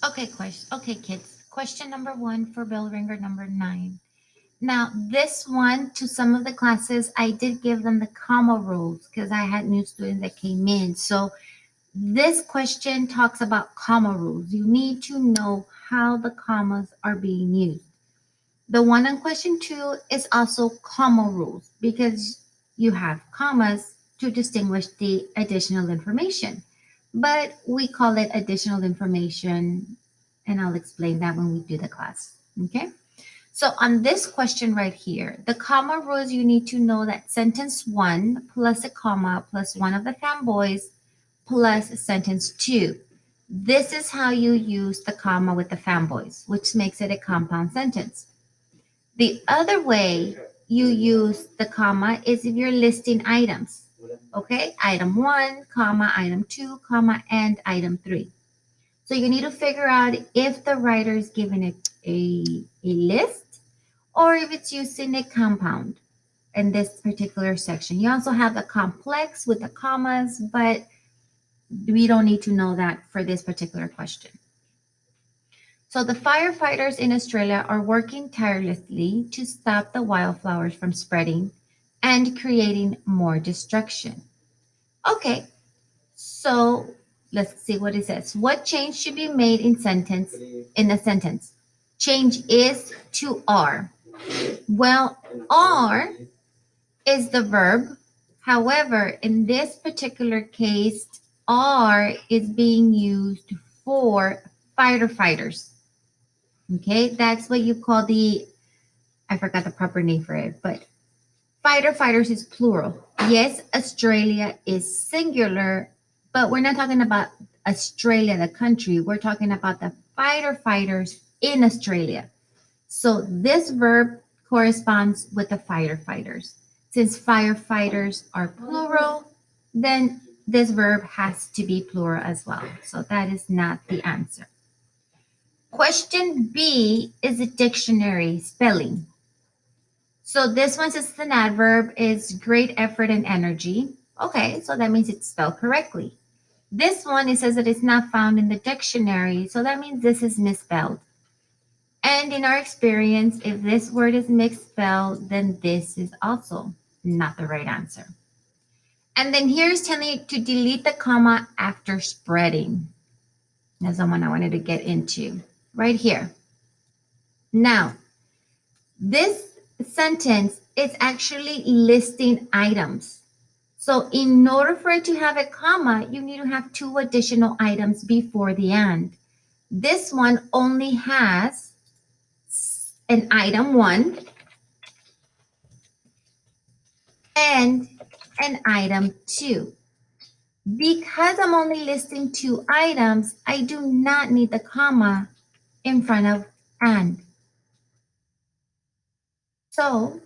Okay, kids. Question number 1 for bell ringer number 9. Now, this one, to some of the classes, I did give them the comma rules because I had new students that came in. So this question talks about comma rules. You need to know how the commas are being used. The one on question 2 is also comma rules because you have commas to distinguish the additional information. But we call it additional information, and I'll explain that when we do the class. Okay? So on this question right here, the comma rules, you need to know that sentence 1 plus a comma plus one of the fanboys plus sentence 2. This is how you use the comma with the fanboys, which makes it a compound sentence. The other way you use the comma is if you're listing items. Okay, item 1, comma, item 2, comma, and item 3. So you need to figure out if the writer is giving it a list or if it's using a compound in this particular section. You also have the complex with the commas, but we don't need to know that for this particular question. So the firefighters in Australia are working tirelessly to stop the wildflowers from spreading and creating more destruction. Okay, so let's see what it says. What change should be made in the sentence? Change is to are. Well, are is the verb. However, in this particular case, are is being used for fighter fighters. Okay, that's what you call I forgot the proper name for it, but fighter fighters is plural. Yes, Australia is singular, but we're not talking about Australia, the country. We're talking about the fighter fighters in Australia. So this verb corresponds with the fighter fighters. Since firefighters are plural, then this verb has to be plural as well. So that is not the answer. Question B is a dictionary spelling. So this one says an adverb is great effort and energy. Okay, so that means it's spelled correctly. This one, it says that it's not found in the dictionary, so that means this is misspelled. And in our experience, if this word is misspelled, then this is also not the right answer. And then here's telling you to delete the comma after spreading. That's the one I wanted to get into right here. Now, this sentence is actually listing items. So in order for it to have a comma, you need to have 2 additional items before the and. This one only has an item 1 and an item 2. Because I'm only listing 2 items, I do not need the comma in front of and. So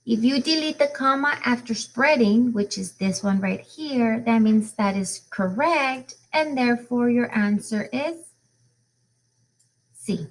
if you delete the comma after spreading, which is this one right here, that means that is correct, and therefore your answer is C.